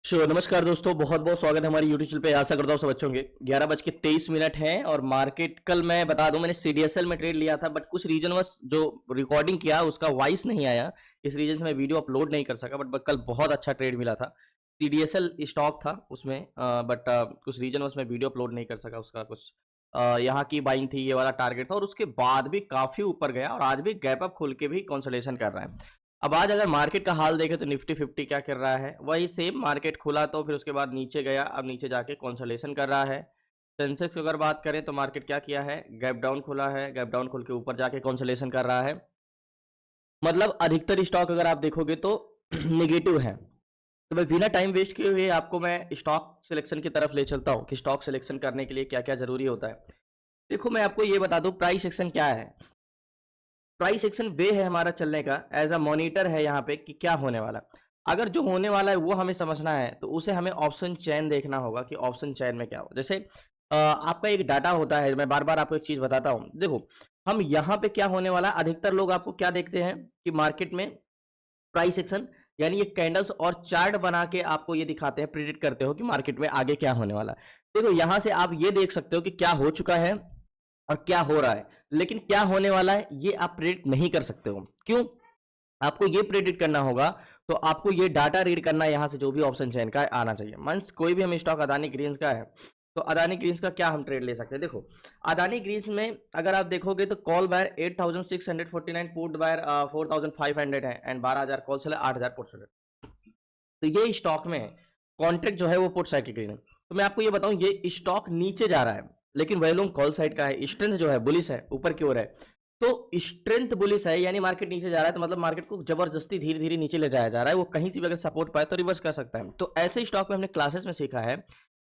नमस्कार दोस्तों, बहुत बहुत स्वागत है हमारी यूट्यूब चैनल पे। आशा करता हूँ सब अच्छे होंगे। 11:23 हैं और मार्केट कल मैं बता दूं मैंने सीडीएसएल में ट्रेड लिया था, बट कुछ रीजनवश जो रिकॉर्डिंग किया उसका वॉइस नहीं आया। इस रीजन से मैं वीडियो अपलोड नहीं कर सका, बट कल बहुत अच्छा ट्रेड मिला था। सीडीएसएल स्टॉक था उसमें, बट कुछ रीजनवश मैं वीडियो अपलोड नहीं कर सका। उसका कुछ यहाँ की बाइंग थी, ये वाला टारगेट था और उसके बाद भी काफी ऊपर गया और आज भी गैप अप खोल के भी कंसोलिडेशन कर रहा है। अब आज अगर मार्केट का हाल देखें तो निफ्टी 50 क्या कर रहा है, वही सेम मार्केट खुला तो फिर उसके बाद नीचे गया, अब नीचे जाके कंसोलिडेशन कर रहा है। सेंसेक्स की अगर बात करें तो मार्केट क्या किया है, गैप डाउन खुला है, गैप डाउन खोल के ऊपर जाके कंसोलिडेशन कर रहा है। मतलब अधिकतर स्टॉक अगर आप देखोगे तो निगेटिव है। तो मैं बिना टाइम वेस्ट किए हुए आपको मैं स्टॉक सिलेक्शन की तरफ ले चलता हूँ कि स्टॉक सिलेक्शन करने के लिए क्या क्या जरूरी होता है। देखो मैं आपको ये बता दूं प्राइस एक्शन क्या है। प्राइस एक्शन वे है हमारा चलने का, एज अ मॉनिटर है यहाँ पे कि क्या होने वाला। अगर जो होने वाला है वो हमें समझना है तो उसे हमें ऑप्शन चेन देखना होगा कि ऑप्शन चेन में क्या हो। जैसे आपका एक डाटा होता है, मैं बार बार आपको एक चीज बताता हूँ। देखो हम यहाँ पे क्या होने वाला है, अधिकतर लोग आपको क्या देखते हैं कि मार्केट में प्राइस एक्शन यानी ये कैंडल्स और चार्ट बना के आपको ये दिखाते हैं, प्रिडिक्ट करते हो कि मार्केट में आगे क्या होने वाला है। देखो यहाँ से आप ये देख सकते हो कि क्या हो चुका है और क्या हो रहा है, लेकिन क्या होने वाला है ये आप प्रेडिक्ट नहीं कर सकते हो। क्यों? आपको ये प्रेडिक्ट करना होगा तो आपको ये डाटा रीड करना, यहाँ से जो भी ऑप्शन चयन का आना चाहिए। मींस कोई भी हम स्टॉक अदानी ग्रीन्स का है तो अदानी ग्रीन्स का क्या हम ट्रेड ले सकते हैं। देखो अदानी ग्रीन्स में अगर आप देखोगे तो कॉल बायर 8649, पुट बायर 4500 है and 12,000 call seller 8,000 put seller. तो ये स्टॉक में कॉन्ट्रैक्ट जो है वो पुट साइड की ग्रीन है। तो मैं आपको ये बताऊं ये स्टॉक नीचे जा रहा है लेकिन वैल्यूम कॉल साइड का है, स्ट्रेंथ जो है बुलिश है, ऊपर की ओर है। तो स्ट्रेंथ बुलिश है यानी मार्केट नीचे जा रहा है तो मतलब मार्केट को जबरदस्ती धीरे धीरे नीचे ले जाया जा रहा है। वो कहीं से भी अगर सपोर्ट पाए तो रिवर्स कर सकता है। तो ऐसे स्टॉक में हमने क्लासेस में सीखा है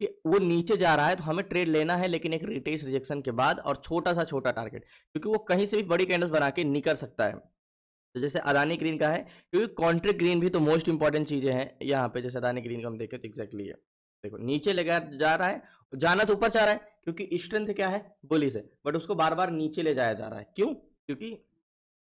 कि वो नीचे जा रहा है तो हमें ट्रेड लेना है, लेकिन एक रिटेस्ट रिजेक्शन के बाद और छोटा सा छोटा टारगेट, क्योंकि वो कहीं से भी बड़ी कैंडल्स बना के निकल सकता है। तो जैसे अदानी ग्रीन का है, क्योंकि कॉन्ट्रैक्ट ग्रीन भी तो मोस्ट इंपॉर्टेंट चीजें हैं यहाँ पे। जैसे अदानी ग्रीन को हम देखें तो एग्जैक्टली है, देखो नीचे लगा जा रहा है, जाना तो ऊपर चाह रहा है क्योंकि स्ट्रेंथ क्या है, बुलिश है, बट उसको बार बार नीचे ले जाया जा रहा है। क्यों? क्योंकि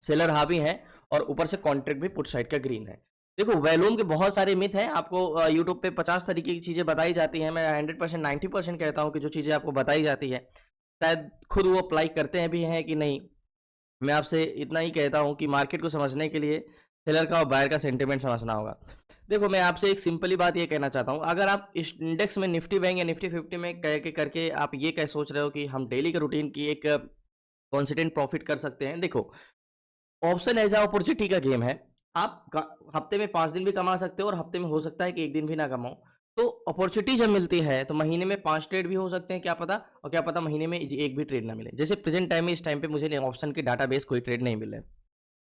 सेलर हावी है और ऊपर से कॉन्ट्रैक्ट भी पुट साइड का ग्रीन है। देखो वैल्यूम के बहुत सारे मिथ हैं, आपको यूट्यूब पे 50 तरीके की चीजें बताई जाती हैं। मैं 100% 90% कहता हूँ कि जो चीजें आपको बताई जाती है शायद खुद वो अप्लाई करते हैं भी हैं कि नहीं। मैं आपसे इतना ही कहता हूँ कि मार्केट को समझने के लिए सेलर का और बायर का सेंटिमेंट समझना होगा। देखो मैं आपसे एक सिंपली बात ये कहना चाहता हूँ, अगर आप इस इंडेक्स में निफ्टी बैंक या निफ्टी 50 में कह के करके आप ये कह सोच रहे हो कि हम डेली के रूटीन की एक कॉन्सिडेंट प्रॉफिट कर सकते हैं। देखो ऑप्शन एज अपॉर्चुनिटी का गेम है। आप हफ्ते में 5 दिन भी कमा सकते हो और हफ्ते में हो सकता है कि एक दिन भी ना कमाओ। तो अपॉर्चुनिटी जब मिलती है तो महीने में 5 ट्रेड भी हो सकते हैं, क्या पता, और क्या पता महीने में एक भी ट्रेड ना मिले। जैसे प्रेजेंट टाइम में इस टाइम पे मुझे ऑप्शन के डाटाबेस कोई ट्रेड नहीं मिल रहा है,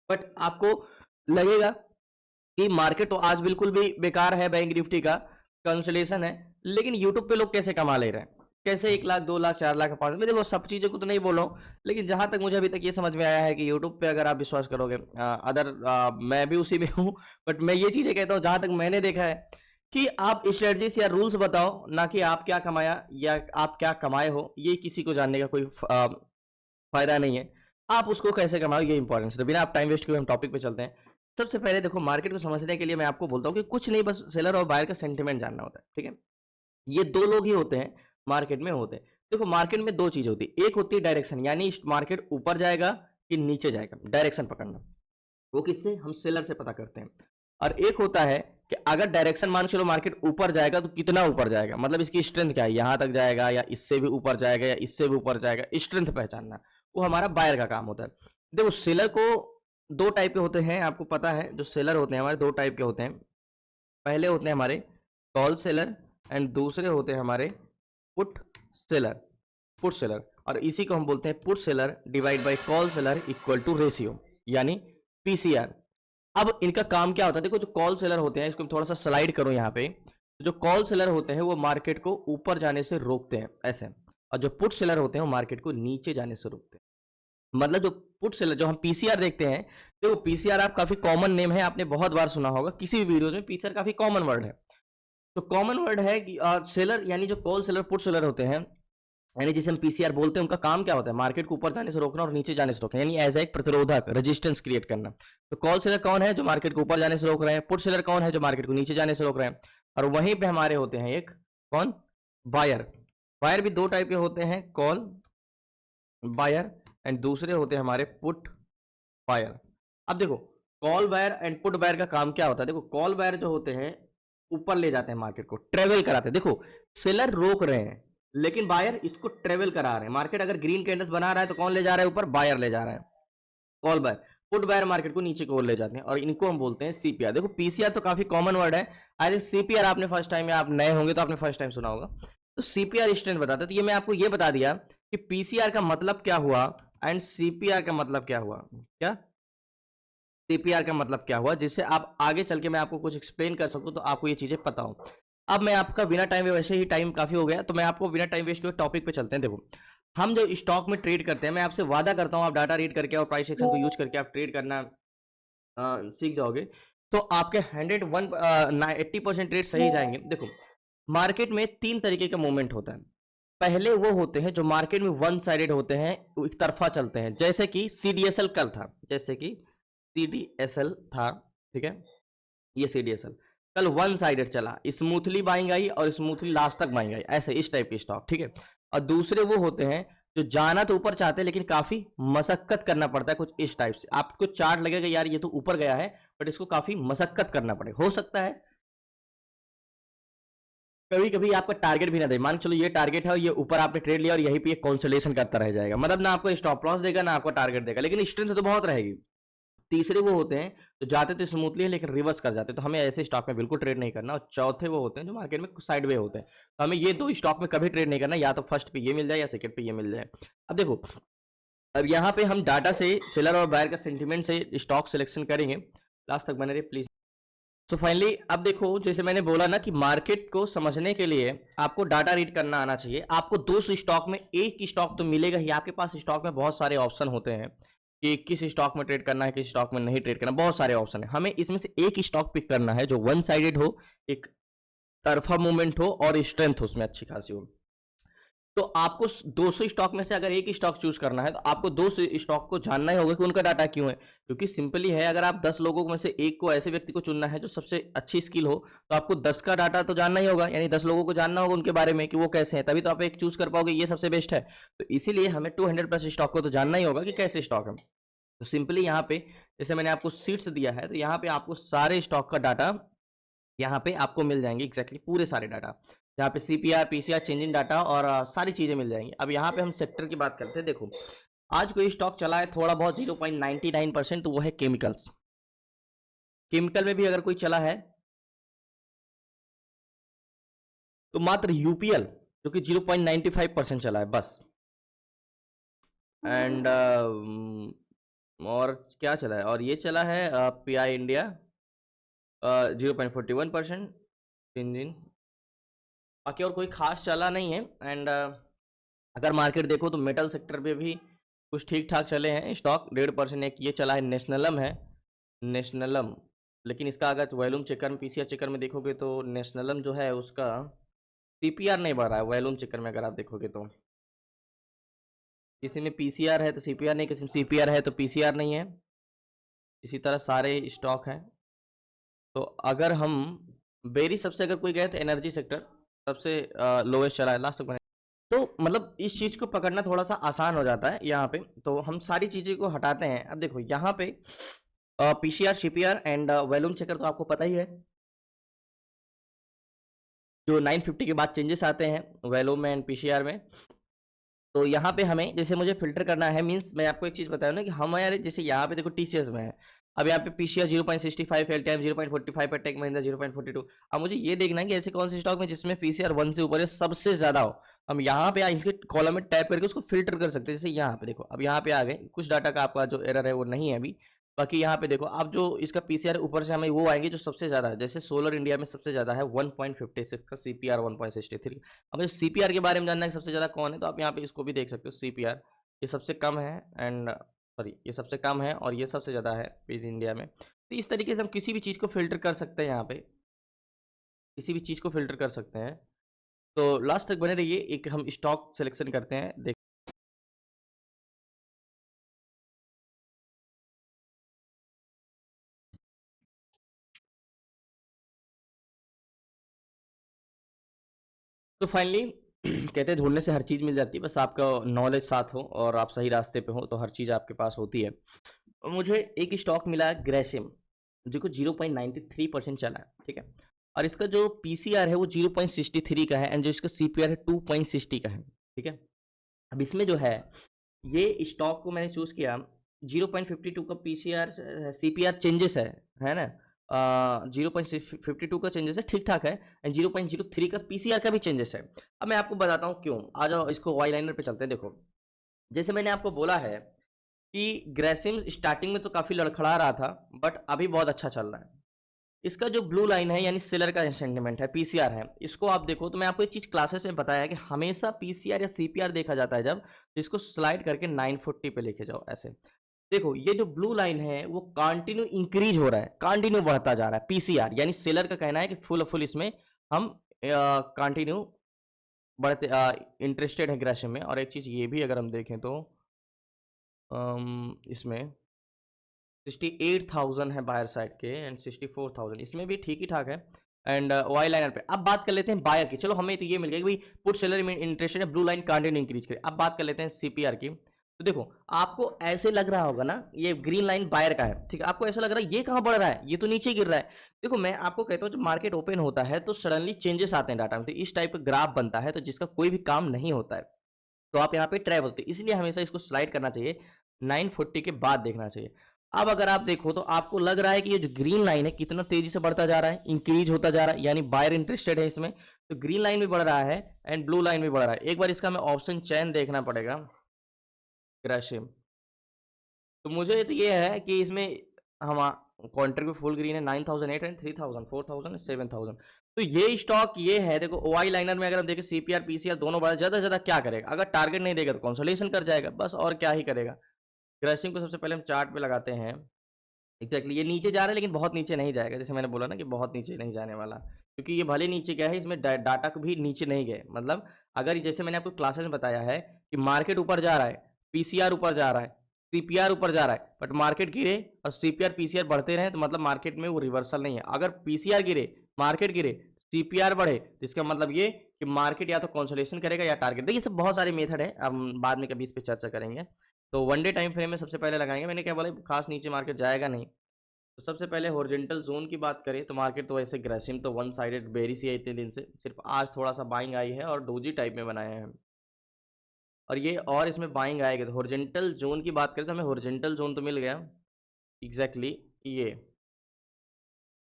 बट आपको लगेगा कि मार्केट तो आज बिल्कुल भी बेकार है, बैंक निफ्टी का कंसोलिडेशन है, लेकिन यूट्यूब पे लोग कैसे कमा ले रहे हैं, कैसे 1 लाख 2 लाख 4 लाख 5 लाख। मैं देखो सब चीज़ों को तो नहीं बोल रहा हूँ, लेकिन जहां तक मुझे अभी तक ये समझ में आया है कि यूट्यूब पे अगर आप विश्वास करोगे, अदर मैं भी उसी में हूँ, बट मैं ये चीज़ें कहता हूँ जहां तक मैंने देखा है कि आप स्ट्रेटजीज या रूल्स बताओ, ना कि आप क्या कमाया या आप क्या कमाए हो, ये किसी को जानने का कोई फायदा नहीं है। आप उसको कैसे कमाओ ये इंपॉर्टेंट है। तो बिना आप टाइम वेस्ट किए हम टॉपिक पे चलते हैं। सबसे पहले देखो मार्केट को समझने के लिए मैं आपको बोलता हूँ कि कुछ नहीं, बस सेलर और बायर का सेंटिमेंट जानना होता है, ठीक है। ये दो लोग ही होते हैं मार्केट में होते हैं। देखो मार्केट में दो चीज होती है, एक होती है डायरेक्शन, यानी मार्केट ऊपर जाएगा कि नीचे जाएगा, डायरेक्शन पकड़ना। वो किससे? हम सेलर से पता करते हैं। और एक होता है कि अगर डायरेक्शन मान चलो मार्केट ऊपर जाएगा तो कितना ऊपर जाएगा, मतलब इसकी स्ट्रेंथ क्या है, यहां तक जाएगा या इससे भी ऊपर जाएगा या इससे भी ऊपर जाएगा, स्ट्रेंथ पहचानना वो हमारा बायर का काम होता है। देखो सेलर को दो टाइप के होते हैं, आपको पता है। जो सेलर होते हैं हमारे दो टाइप के होते हैं। पहले होते हैं हमारे कॉल सेलर एंड दूसरे होते हैं हमारे पुट सेलर। पुट सेलर, और इसी को हम बोलते हैं put seller divide by call seller equal to ratio, यानी पीसीआर। अब इनका काम क्या होता है, देखो जो कॉल सेलर होते हैं, इसको थोड़ा सा स्लाइड करो यहाँ पे। जो कॉल सेलर होते हैं वो मार्केट को ऊपर जाने से रोकते हैं ऐसे, और जो पुट सेलर होते हैं वो मार्केट को नीचे जाने से रोकते हैं। मतलब जो पुट सेलर, जो हम पीसीआर देखते हैं, देखो पीसीआर आप काफी कॉमन नेम है, आपने बहुत बार सुना होगा किसी भी वीडियो में, पीसीआर काफी कॉमन वर्ड है। तो कॉमन वर्ड है कि सेलर यानी जो कॉल सेलर पुट सेलर होते हैं, यानी जिसे हम पीसीआर बोलते हैं, उनका काम क्या होता है, मार्केट को ऊपर जाने से रोकना और नीचे जाने से रोकना, यानी एज एक प्रतिरोधक रेजिस्टेंस क्रिएट करना। तो कॉल सेलर कौन है? जो मार्केट को ऊपर जाने से रोक रहे हैं। पुट सेलर कौन है? जो मार्केट को नीचे जाने से रोक रहे हैं। और वहीं पे हमारे होते हैं एक कौन, बायर। बायर भी दो टाइप के होते हैं, कॉल बायर एंड दूसरे होते हैं हमारे पुट बायर। अब देखो call buyer and put buyer का काम क्या होता है, देखो कॉल बायर जो होते हैं ऊपर ले जाते हैं मार्केट को, ट्रेवल कराते हैं। देखो सेलर रोक रहे हैं लेकिन बायर इसको ट्रेवल करा रहे हैं। मार्केट अगर ग्रीन कैंडल्स बना रहा है तो कौन ले जा रहा है ऊपर, बायर ले जा रहा है। Call buyer put buyer market को नीचे की ओर ले जाते हैं और इनको हम बोलते हैं सीपीआर। देखो पीसीआर तो काफी कॉमन वर्ड है, आई थिंक सीपीआर आपने फर्स्ट टाइम, या आप नए होंगे तो आपने फर्स्ट टाइम सुना होगा। तो सीपीआर स्ट्रेंथ बताता है, तो ये मैं आपको ये बता दिया कि पीसीआर का मतलब क्या हुआ एंड सीपीआर का मतलब क्या हुआ, क्या सीपीआर का मतलब क्या हुआ, जिससे आप आगे चल के मैं आपको कुछ एक्सप्लेन कर सकूं तो आपको ये चीजें पता हो। अब मैं आपका बिना टाइम, वैसे ही टाइम काफी हो गया तो मैं आपको बिना टाइम वेस्ट के टॉपिक पे चलते हैं। देखो हम जो स्टॉक में ट्रेड करते हैं, मैं आपसे वादा करता हूं आप डाटा रीड करके और प्राइस एक्शन को यूज करके आप ट्रेड करना सीख जाओगे तो आपके 80% रेट सही जाएंगे। देखो मार्केट में तीन तरीके का मूवमेंट होता है। पहले वो होते हैं जो मार्केट में वन साइडेड होते हैं, एक तरफा चलते हैं, जैसे कि सीडीएसएल कल था, जैसे कि सीडीएसएल था, ठीक है, ये सीडीएसएल कल वन साइडेड चला, स्मूथली बाइंग आई और स्मूथली लास्ट तक बाइंग आई, ऐसे इस टाइप के स्टॉक, ठीक है। और दूसरे वो होते हैं जो जाना तो ऊपर चाहते हैं लेकिन काफी मशक्कत करना पड़ता है, कुछ इस टाइप से। आपको चार्ट लगेगा यार ये तो ऊपर गया है, बट इसको काफी मशक्कत करना पड़ेगा, हो सकता है कभी कभी आपका टारगेट भी ना दे। मान के चलो ये टारगेट है, ये ऊपर आपने ट्रेड लिया और यहीं पे ये कंसोलिडेशन करता रह जाएगा, मतलब ना आपको स्टॉप लॉस देगा ना आपको टारगेट देगा, लेकिन स्ट्रेंथ तो बहुत रहेगी। तीसरे वो होते हैं जो जाते तो स्मूथली है लेकिन रिवर्स कर जाते हैं, तो हमें ऐसे स्टॉक में बिल्कुल ट्रेड नहीं करना। और चौथे वो होते हैं जो मार्केट में साइड वे होते हैं, तो हमें ये दो स्टॉक में कभी ट्रेड नहीं करना, या तो फर्स्ट पे ये मिल जाए या सेकंड पे ये मिल जाए। अब देखो अब यहाँ पे हम डाटा से सेलर और बायर का सेंटीमेंट से स्टॉक सिलेक्शन करेंगे। लास्ट तक बने रहिए प्लीज। तो फाइनली अब देखो जैसे मैंने बोला ना कि मार्केट को समझने के लिए आपको डाटा रीड करना आना चाहिए। आपको 200 स्टॉक में एक ही स्टॉक तो मिलेगा ही, आपके पास स्टॉक में बहुत सारे ऑप्शन होते हैं कि किस स्टॉक में ट्रेड करना है, किस स्टॉक में नहीं ट्रेड करना, बहुत सारे ऑप्शन है। हमें इसमें से एक स्टॉक पिक करना है जो वन साइडेड हो, एक तरफा मूवमेंट हो और स्ट्रेंथ हो उसमें अच्छी खासी हो। तो आपको 200 स्टॉक में से अगर एक ही स्टॉक चूज करना है तो आपको 200 स्टॉक को जानना ही होगा कि उनका डाटा क्यों है। क्योंकि सिंपली है, अगर आप 10 लोगों में से एक को, ऐसे व्यक्ति को चुनना है जो सबसे अच्छी स्किल हो, तो आपको 10 का डाटा तो जानना ही होगा, यानी 10 लोगों को जानना होगा उनके बारे में कि वो कैसे हैं, तभी तो आप एक चूज कर पाओगे ये सबसे बेस्ट है। तो इसीलिए हमें 200 प्लस स्टॉक को तो जानना ही होगा कि कैसे स्टॉक है। तो सिंपली यहाँ पे जैसे मैंने आपको सीट्स दिया है, तो यहाँ पे आपको सारे स्टॉक का डाटा यहाँ पे आपको मिल जाएंगे, एग्जैक्टली पूरे सारे डाटा। यहाँ पे CPR, PCR, change in data और सारी चीजें मिल जाएंगी। अब यहाँ पे हम सेक्टर की बात करते हैं। देखो आज कोई स्टॉक चला है थोड़ा बहुत 0.99%, तो वो है केमिकल्स। केमिकल में भी अगर कोई चला है तो मात्र यूपीएल जो कि 0.95% चला है बस। एंड और क्या चला है, और ये चला है पीआई इंडिया 0.41%, इंजिन, बाकी और कोई खास चला नहीं है। एंड अगर मार्केट देखो तो मेटल सेक्टर पे भी कुछ ठीक ठाक चले हैं स्टॉक, 1.5%। एक ये चला है नेशनलम है, नेशनलम, लेकिन इसका अगर वॉल्यूम चेकर में, पीसीआर चेकर में देखोगे तो नेशनलम जो है उसका सीपीआर नहीं बढ़ रहा है वॉल्यूम चेकर में, अगर आप देखोगे तो किसी में पीसीआर है तो सीपीआर नहीं, किसी में सीपीआर है तो पीसीआर नहीं है, इसी तरह सारे स्टॉक हैं। तो अगर हम बेरी सबसे अगर कोई गए तो एनर्जी सेक्टर सबसे लोएस्ट चला है लास्ट तक बने। तो मतलब इस चीज को पकड़ना थोड़ा सा आसान हो जाता है यहाँ पे, तो हम सारी चीजें को हटाते हैं। अब देखो यहाँ पे PCR, CPR and volume checker तो आपको पता ही है, जो 950 के बाद चेंजेस आते हैं वॉल्यूम में एंड पीसीआर में। तो यहाँ पे हमें जैसे मुझे फिल्टर करना है, मींस मैं आपको एक चीज बताया ना कि हमारे जैसे यहाँ पे देखो टीसीएस में है, अब यहाँ पे पीसीआर 0.65, एलटीएम 0.45 है, टेक महिंद्रा 0.42। अब मुझे ये देखना है कि ऐसे कौन से स्टॉक में जिसमें पीसीआर 1 से ऊपर है सबसे ज्यादा हो। हम यहाँ पे इसके कॉलम में टैप करके उसको फिल्टर कर सकते हैं। जैसे यहाँ पे देखो, अब यहाँ पे आ गए, कुछ डाटा का आपका जो एरर है वो नहीं है अभी। बाकी यहाँ पे देखो अब जो इसका पीसीआर ऊपर से हमें वो आएंगे जो सबसे ज्यादा है, जैसे सोलर इंडिया में सबसे ज्यादा है 1.56 का सीपीआर 1.63। अब मुझे सीपीआर के बारे में जानना है कि सबसे ज़्यादा कौन है, तो आप यहाँ पे इसको भी देख सकते हो, सीपीआर ये सबसे कम है एंड सॉरी ये सबसे कम है और ये सबसे ज़्यादा है पेज इंडिया में। तो इस तरीके से हम किसी भी चीज़ को फिल्टर कर सकते हैं, यहाँ पे किसी भी चीज़ को फिल्टर कर सकते हैं। तो लास्ट तक बने रहिए, एक हम स्टॉक सिलेक्शन करते हैं, देख तो फाइनली कहते हैं ढूँढने से हर चीज़ मिल जाती है, बस आपका नॉलेज साथ हो और आप सही रास्ते पे हो तो हर चीज़ आपके पास होती है। और मुझे एक स्टॉक मिला है ग्रेसिम, जो कि 0.93% चला है, ठीक है? और इसका जो पीसीआर है वो 0.63 का है एंड जो इसका सीपीआर है 2.60 का है, ठीक है? अब इसमें जो है, ये स्टॉक को मैंने चूज़ किया, 0.52 का पीसीआर सीपीआर चेंजेस है ना? 0.52 का चेंजेस है, ठीक-ठाक है एंड 0.03 का पीसीआर का भी चेंजेस है। अब मैं आपको बताता हूँ क्यों? आ जाओ इसको वाई लाइनर पे चलते हैं, देखो। जैसे मैंने आपको बोला है कि ग्रेसिम स्टार्टिंग में तो काफ़ी लड़खड़ा रहा था, बट अभी बहुत अच्छा चल रहा है। इसका जो ब्लू लाइन है यानी सेलर का सेंटिमेंट है, पीसीआर है, इसको आप देखो तो मैं आपको एक चीज़ क्लासेस में बताया है कि हमेशा पीसीआर या सीपीआर देखा जाता है जब, तो इसको स्लाइड करके 940 पे लेके जाओ ऐसे। देखो ये जो ब्लू लाइन है वो कंटिन्यू इंक्रीज हो रहा है, कंटिन्यू बढ़ता जा रहा है पीसीआर, यानी सेलर का कहना है कि फुल इसमें हम कंटिन्यू बढ़ते इंटरेस्टेड है ग्रेसिम में। और एक चीज़ ये भी अगर हम देखें तो इसमें 68,000 है बायर साइड के एंड 64,000, इसमें भी ठीक ही ठाक है। एंड वाई लाइनर पे अब बात कर लेते हैं बायर की। चलो हमें तो ये मिल गया कि भाई पुट सेलर में इंटरेस्टेड है, ब्लू लाइन कंटिन्यू इंक्रीज करे। अब बात कर लेते हैं सीपीआर की। तो देखो आपको ऐसे लग रहा होगा ना, ये ग्रीन लाइन बायर का है, ठीक है? आपको ऐसा लग रहा है ये कहाँ बढ़ रहा है, ये तो नीचे गिर रहा है। देखो मैं आपको कहता हूँ जब मार्केट ओपन होता है तो सडनली चेंजेस आते हैं डाटा में, तो इस टाइप का ग्राफ बनता है तो जिसका कोई भी काम नहीं होता है, तो आप यहाँ पे ट्रैप होते हैं, इसलिए हमेशा इसको स्लाइड करना चाहिए, 940 के बाद देखना चाहिए। अब अगर आप देखो तो आपको लग रहा है कि ये जो ग्रीन लाइन है कितना तेजी से बढ़ता जा रहा है, इंक्रीज होता जा रहा है, यानी बायर इंटरेस्टेड है इसमें, तो ग्रीन लाइन भी बढ़ रहा है एंड ब्लू लाइन भी बढ़ रहा है। एक बार इसका हमें ऑप्शन चेन देखना पड़ेगा, ग्रेसिम। तो मुझे तो ये है कि इसमें हम कॉन्ट्रैक्ट भी फुल ग्रीन है, 9,800 एंड 3,000 4,000 7,000। तो ये स्टॉक ये है। देखो ओआई लाइनर में अगर हम देखें सीपीआर पीसीआर दोनों बढ़ा, ज्यादा से ज्यादा क्या करेगा? अगर टारगेट नहीं देगा तो कंसोलिडेशन कर जाएगा, बस और क्या ही करेगा। ग्रेसिम को सबसे पहले हम चार्ट पे लगाते हैं। एग्जैक्टली ये नीचे जा रहा है लेकिन बहुत नीचे नहीं जाएगा, जैसे मैंने बोला ना कि बहुत नीचे नहीं जाने वाला, क्योंकि ये भले नीचे गया है, इसमें डाटा को भी नीचे नहीं गए। मतलब अगर जैसे मैंने आपको क्लासेस में बताया है कि मार्केट ऊपर जा रहा है, पीसीआर ऊपर जा रहा है, सीपीआर ऊपर जा रहा है, बट मार्केट गिरे और सीपीआर पीसीआर बढ़ते रहे तो मतलब मार्केट में वो रिवर्सल नहीं है। अगर पीसीआर गिरे, मार्केट गिरे, सीपीआर बढ़े, तो इसका मतलब ये कि मार्केट या तो कंसोलिडेशन करेगा या टारगेट। देखिए सब बहुत सारे मेथड है, हम बाद में कभी इस पर चर्चा करेंगे। तो वन डे टाइम फ्रेम में सबसे पहले लगाएंगे। मैंने क्या बोला, खास नीचे मार्केट जाएगा नहीं। तो सबसे पहले हॉरिजॉन्टल जोन की बात करें तो मार्केट तो वैसे ग्रेसिम तो वन साइडेड बेरी सी आई इतने दिन से, सिर्फ आज थोड़ा सा बाइंग आई है और डोजी टाइप में बनाया है। और ये और इसमें बाइंग आएगा। तो हॉरिजॉन्टल जोन की बात करें तो हमें हॉरिजॉन्टल जोन तो मिल गया एग्जैक्टली ये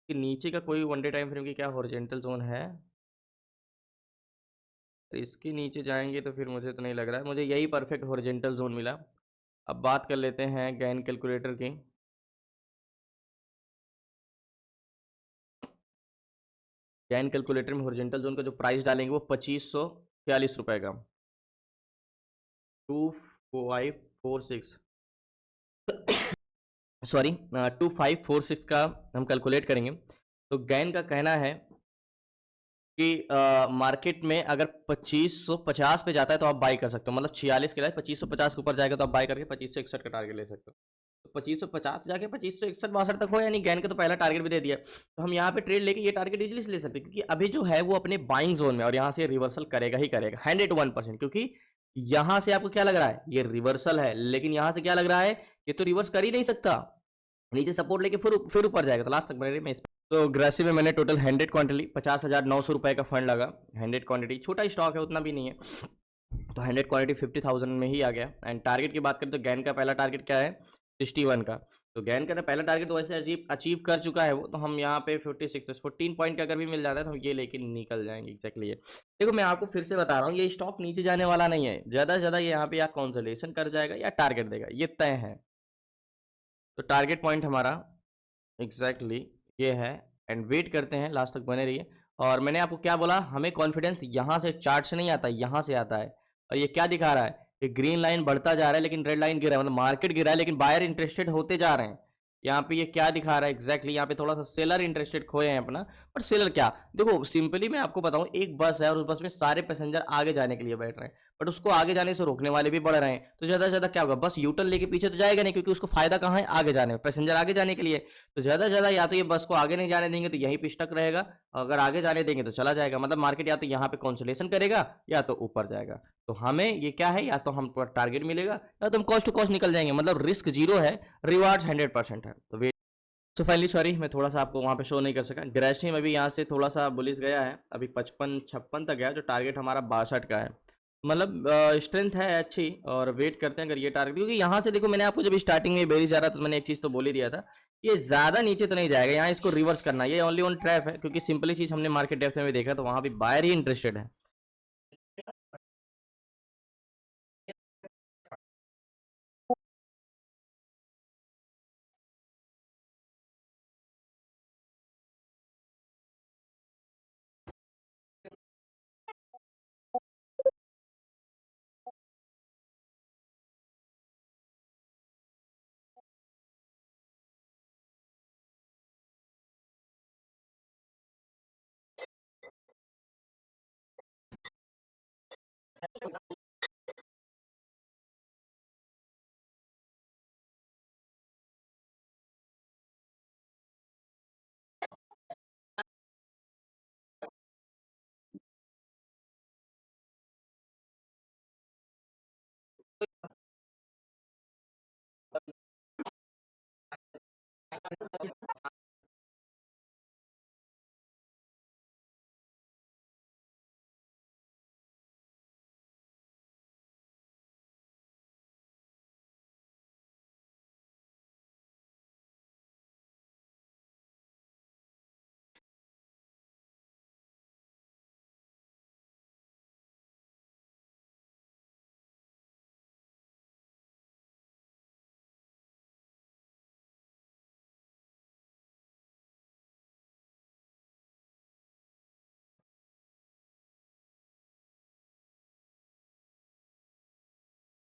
कि नीचे का कोई वन डे टाइम फ्रेम की क्या हॉरिजॉन्टल जोन है। तो इसके नीचे जाएंगे तो फिर मुझे तो नहीं लग रहा है, मुझे यही परफेक्ट हॉरिजॉन्टल जोन मिला। अब बात कर लेते हैं गैन कैलकुलेटर की। गैन कैलकुलेटर में हॉरिजॉन्टल जोन का जो प्राइस डालेंगे वो 2546 रुपए का, 2546 सॉरी 2546 का हम कैलकुलेट करेंगे। तो गैन का कहना है कि मार्केट में अगर 2550 पे जाता है तो आप बाई कर सकते हो, मतलब 46 के लिए 2550 के ऊपर जाएगा तो आप बाई करके 2561 का टारगेट ले सकते हो। तो 2550 से जाके 2561 तक हो, यानी गैन का तो पहला टारगेट भी दे दिया। तो हम यहाँ पे ट्रेड लेके ये टारगेट इजीली ले सकते हैं, क्योंकि अभी जो है वो अपने बाइंग जोन में और यहाँ से रिवर्सल करेगा ही करेगा 101%। क्योंकि यहाँ से आपको क्या लग रहा है, ये रिवर्सल है, लेकिन यहाँ से क्या लग रहा है, ये तो रिवर्स कर ही नहीं सकता, नीचे सपोर्ट लेके फिर ऊपर जाएगा। तो लास्ट तक बने रहे मैं इस पे। तो ग्रेसिव में मैंने टोटल 100 क्वांटिटी 50,900 रुपए का फंड लगा। 100 क्वांटिटी छोटा स्टॉक है, उतना भी नहीं है, तो 100 क्वांटिटी 50,000 में ही आ गया। एंड टारगेट की बात करें तो गैन का पहला टारगेट क्या है, 61 का। तो गैन का पहला टारगेट तो वैसे अचीव कर चुका है वो, तो हम यहाँ पे 56 तो 14 पॉइंट का अगर भी मिल जाता है तो हम ये लेके निकल जाएंगे एग्जैक्टली। ये देखो मैं आपको फिर से बता रहा हूँ, ये स्टॉक नीचे जाने वाला नहीं है, ज़्यादा से ज़्यादा ये यहाँ पे या कंसोलिडेशन कर जाएगा या टारगेट देगा, ये तय है। तो टारगेट पॉइंट हमारा एग्जैक्टली ये है एंड वेट करते हैं, लास्ट तक बने रहिए। और मैंने आपको क्या बोला, हमें कॉन्फिडेंस यहाँ से चार्ट से नहीं आता, यहाँ से आता है। और ये क्या दिखा रहा है कि ग्रीन लाइन बढ़ता जा रहा है लेकिन रेड लाइन गिर रहा है, मतलब मार्केट गिरा है लेकिन बायर इंटरेस्टेड होते जा रहे हैं। यहाँ पे ये क्या दिखा रहा है एग्जैक्टली, यहाँ पे थोड़ा सा सेलर इंटरेस्टेड खोए हैं अपना। और सेलर क्या, देखो सिंपली मैं आपको बताऊं, एक बस है और उस बस में सारे पैसेंजर आगे जाने के लिए बैठ रहे हैं, बट उसको आगे जाने से रोकने वाले भी बढ़ रहे हैं, तो ज़्यादा से ज़्यादा क्या होगा, बस यू टर्न लेके पीछे तो जाएगा नहीं, क्योंकि उसको फ़ायदा कहाँ है, आगे जाने में, पैसेंजर आगे जाने के लिए। तो ज़्यादा से ज़्यादा या तो ये बस को आगे नहीं जाने देंगे तो यहीं पे स्टक रहेगा, अगर आगे जाने देंगे तो चला जाएगा। मतलब मार्केट या तो यहाँ पे कंसोलिडेशन करेगा या तो ऊपर जाएगा। तो हमें ये क्या है, या तो हमको टारगेट मिलेगा या तो हम कॉस्ट टू कॉस्ट निकल जाएंगे। मतलब रिस्क जीरो है, रिवार्ड्स 100% है। तो सो फाइनली सॉरी, मैं थोड़ा-सा आपको वहाँ पे शो नहीं कर सका। ग्रेसिम अभी यहाँ से थोड़ा-सा बुलिश गया है, अभी 55-56 तक गया, जो टारगेट हमारा 62 का है। मतलब स्ट्रेंथ है अच्छी, और वेट करते हैं अगर ये टारगेट, क्योंकि यहाँ से देखो, मैंने आपको जब स्टार्टिंग में बेरिश जा रहा था तो मैंने एक चीज़ तो बोल ही दिया था, ये ज़्यादा नीचे तो नहीं जाएगा, यहाँ इसको रिवर्स करना है। ये ओनली ऑन ट्रैप है, क्योंकि सिंपली चीज़ हमने मार्केट डेप्थ में भी देखा, तो वहाँ भी बायर ही इंटरेस्टेड है।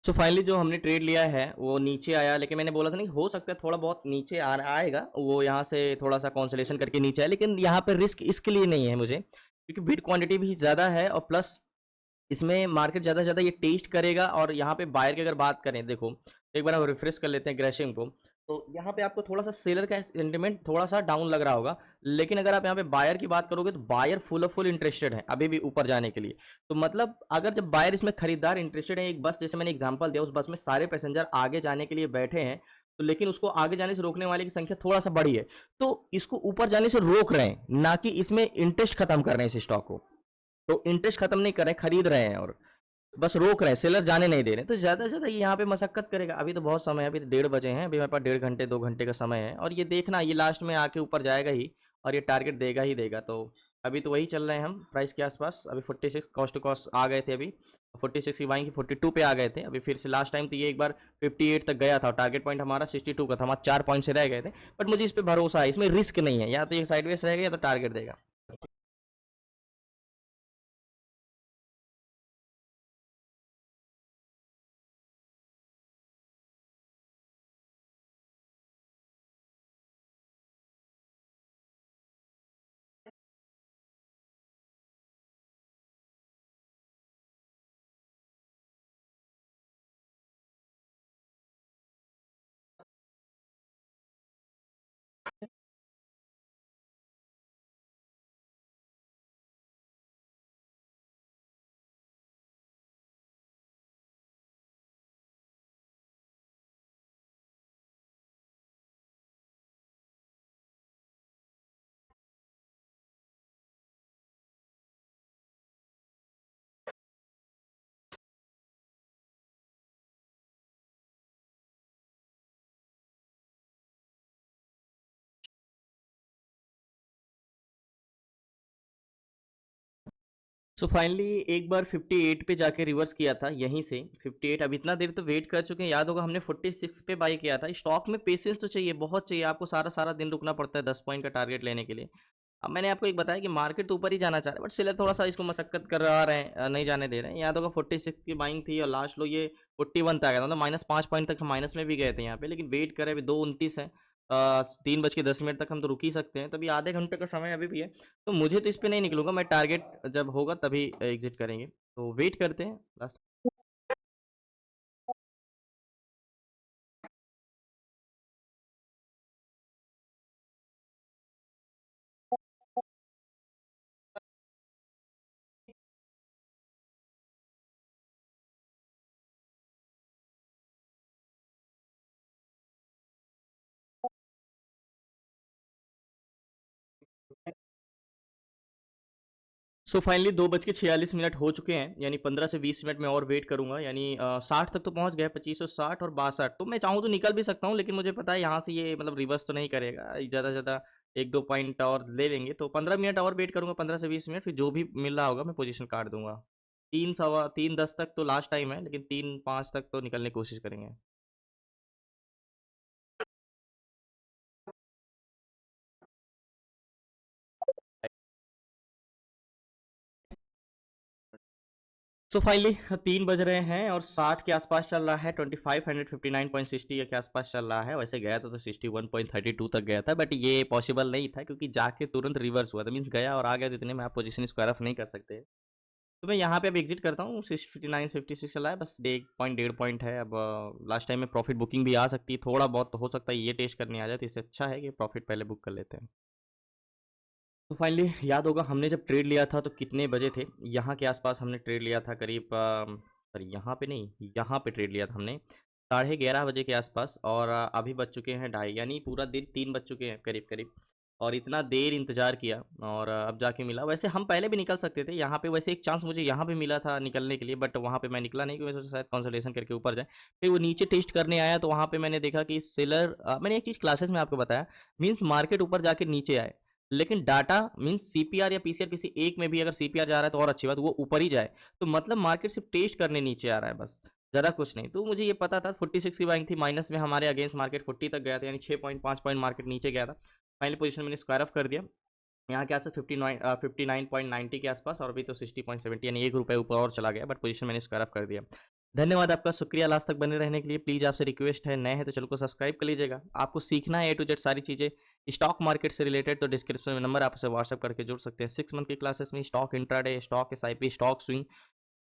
सो फाइनली जो हमने ट्रेड लिया है वो नीचे आया, लेकिन मैंने बोला था नहीं, हो सकता है थोड़ा बहुत नीचे आएगा, वो यहाँ से थोड़ा सा कॉन्सोलेशन करके नीचे आए, लेकिन यहाँ पे रिस्क इसके लिए नहीं है मुझे, क्योंकि बिड क्वांटिटी भी ज़्यादा है, और प्लस इसमें मार्केट ज़्यादा से ज़्यादा ये टेस्ट करेगा। और यहाँ पे बायर की अगर बात करें, देखो एक बार हम रिफ्रेश कर लेते हैं ग्रेशिंग को, तो यहाँ पे आपको थोड़ा सा सेलर का सेंटिमेंट थोड़ा सा डाउन लग रहा होगा, लेकिन अगर आप यहाँ पे बायर की बात करोगे तो buyer full of full interested है अभी भी ऊपर जाने के लिए। तो मतलब अगर जब बायर इसमें खरीदार इंटरेस्टेड है, एक बस जैसे मैंने एग्जांपल दिया, उस बस में सारे पैसेंजर आगे जाने के लिए बैठे हैं, तो लेकिन उसको आगे जाने से रोकने वाले की संख्या थोड़ा सा बड़ी है, तो इसको ऊपर जाने से रोक रहे हैं, ना कि इसमें इंटरेस्ट खत्म कर रहे हैं इस स्टॉक को। तो इंटरेस्ट खत्म नहीं कर रहे हैं, खरीद रहे हैं, और बस रोक रहे हैं, सेलर जाने नहीं दे रहे हैं। तो ज़्यादा से ज़्यादा ये यहाँ पे मशक्कत करेगा। अभी तो बहुत समय है, अभी तो 1:30 बजे हैं, अभी मेरे पास 1.5 घंटे 2 घंटे का समय है, और ये देखना, ये लास्ट में आके ऊपर जाएगा ही, और ये टारगेट देगा ही देगा। तो अभी तो वही चल रहे हैं हम प्राइस के आसपास। अभी 46 कॉस्ट टू कॉस्ट आ गए थे, अभी 46 की बाइंग की 42 पे आ गए थे। अभी फिर से लास्ट टाइम तो ये एक बार 58 तक गया था, टारगेट पॉइंट हमारा 62 का था, हमारा 4 पॉइंट से रह गए थे। बट मुझे इस पर भरोसा है, इसमें रिस्क नहीं है, या तो ये साइडवेज रहेगा या तो टारगेट देगा। सो फाइनली एक बार 58 पे जाके रिवर्स किया था यहीं से 58। अब इतना देर तो वेट कर चुके हैं, याद होगा हमने 46 पे बाई किया था। स्टॉक में पेशेंस तो चाहिए, बहुत चाहिए, आपको सारा सारा दिन रुकना पड़ता है 10 पॉइंट का टारगेट लेने के लिए। अब मैंने आपको एक बताया कि मार्केट तो ऊपर ही जाना चाह रहा है, बट सेलर थोड़ा सा इसको मशक्कत कर रहे हैं, नहीं जाने दे रहे हैं। याद होगा 46 की बाइंग थी, और लास्ट लो ये 41 तक आ गया था, मतलब -5 पॉइंट तक हम माइनस में भी गए थे यहाँ पे, लेकिन वेट करें, अभी 2:29 है, 3:10 तक हम तो रुक ही सकते हैं, तभी आधे घंटे का समय अभी भी है। तो मुझे तो इस पे नहीं निकलूंगा मैं, टारगेट जब होगा तभी एग्जिट करेंगे, तो वेट करते हैं लास्ट। सो फाइनली 2:46 हो चुके हैं, यानी 15 से 20 मिनट में और वेट करूंगा, यानी 60 तक तो पहुंच गया, 2560 और 62। तो मैं चाहूँ तो निकल भी सकता हूँ, लेकिन मुझे पता है यहाँ से ये मतलब रिवर्स तो नहीं करेगा, ज़्यादा से ज़्यादा 1-2 पॉइंट और ले लेंगे। तो 15 मिनट और वेट करूंगा, 15 से 20 मिनट, फिर जो भी मिल रहा होगा मैं पोजीशन काट दूंगा। 3 10 तक तो लास्ट टाइम है, लेकिन 3-5 तक तो निकलने की कोशिश करेंगे। सो फाइनली 3 बज रहे हैं और 60 के आसपास चल रहा है, 2559.60 के आसपास चल रहा है। वैसे गया तो 61.32 तक गया था, बट ये पॉसिबल नहीं था क्योंकि जाके तुरंत रिवर्स हुआ था, मीन्स गया और आ गया, तो इतने में आप पोजीशन स्क्वायर ऑफ नहीं कर सकते। तो मैं यहाँ पे अब एग्जिट करता हूँ, 59-56 चला है, बस 1.5 पॉइंट है। अब लास्ट टाइम में प्रॉफिट बुकिंग भी आ सकती है, थोड़ा बहुत तो हो सकता है ये टेस्ट करने आ जाए, तो इससे अच्छा है कि प्रॉफिट पहले बुक कर लेते हैं। तो फाइनली याद होगा हमने जब ट्रेड लिया था तो कितने बजे थे, यहाँ के आसपास हमने ट्रेड लिया था, करीब सॉरी यहाँ पे नहीं, यहाँ पे ट्रेड लिया था हमने 11:30 बजे के आसपास, और अभी बज चुके हैं 2:30, यानी पूरा दिन 3 बज चुके हैं करीब करीब। और इतना देर इंतजार किया और अब जाके मिला। वैसे हम पहले भी निकल सकते थे यहाँ पे, वैसे एक चांस मुझे यहाँ पे मिला था निकलने के लिए, बट वहाँ पे मैं निकला नहीं क्योंकि मैं सोचा शायद कंसल्टेशन करके ऊपर जाए। फिर वो नीचे टेस्ट करने आया तो वहाँ पे मैंने देखा कि सेलर, मैंने एक चीज़ क्लासेस में आपको बताया, मीन्स मार्केट ऊपर जाके नीचे आए, लेकिन डाटा मीन्स सीपीआर या पीसीआर किसी एक में भी अगर सीपीआर जा रहा है तो और अच्छी बात, वो ऊपर ही जाए, तो मतलब मार्केट सिर्फ टेस्ट करने नीचे आ रहा है बस, ज़्यादा कुछ नहीं। तो मुझे ये पता था 46 की बाइंग थी, माइनस में हमारे अगेंस्ट मार्केट 40 तक गया था, यानी 6.5 पॉइंट मार्केट नीचे गया था। फाइनल पोजीशन मैंने स्क्वायर ऑफ कर दिया, यहाँ के आसपास 59.90 के आसपास, और अभी तो 60.70, यानी ₹1 ऊपर और चला गया, बट पोजीशन मैंने स्क्वायर ऑफ कर दिया। धन्यवाद आपका, शुक्रिया लास्ट तक बने रहने के लिए। प्लीज़ आपसे रिक्वेस्ट है, नए हैं तो चैनल को सब्सक्राइब कर लीजिएगा। आपको सीखना है ए टू जेड सारी चीज़ें स्टॉक मार्केट से रिलेटेड, तो डिस्क्रिप्शन में नंबर, आप उसे व्हाट्सअप करके जुड़ सकते हैं। 6 मंथ की क्लासेस में stock intraday, stock SIP, stock swing,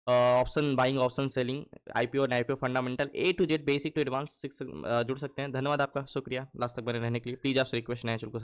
option buying, option selling, IPO और IPO fundamental, A to Z basic to advance जुड़ सकते हैं। धन्यवाद आपका, शुक्रिया लास्ट तक बने रहने के लिए। प्लीज़ आपसे रिक्वेस्ट है, चैनल को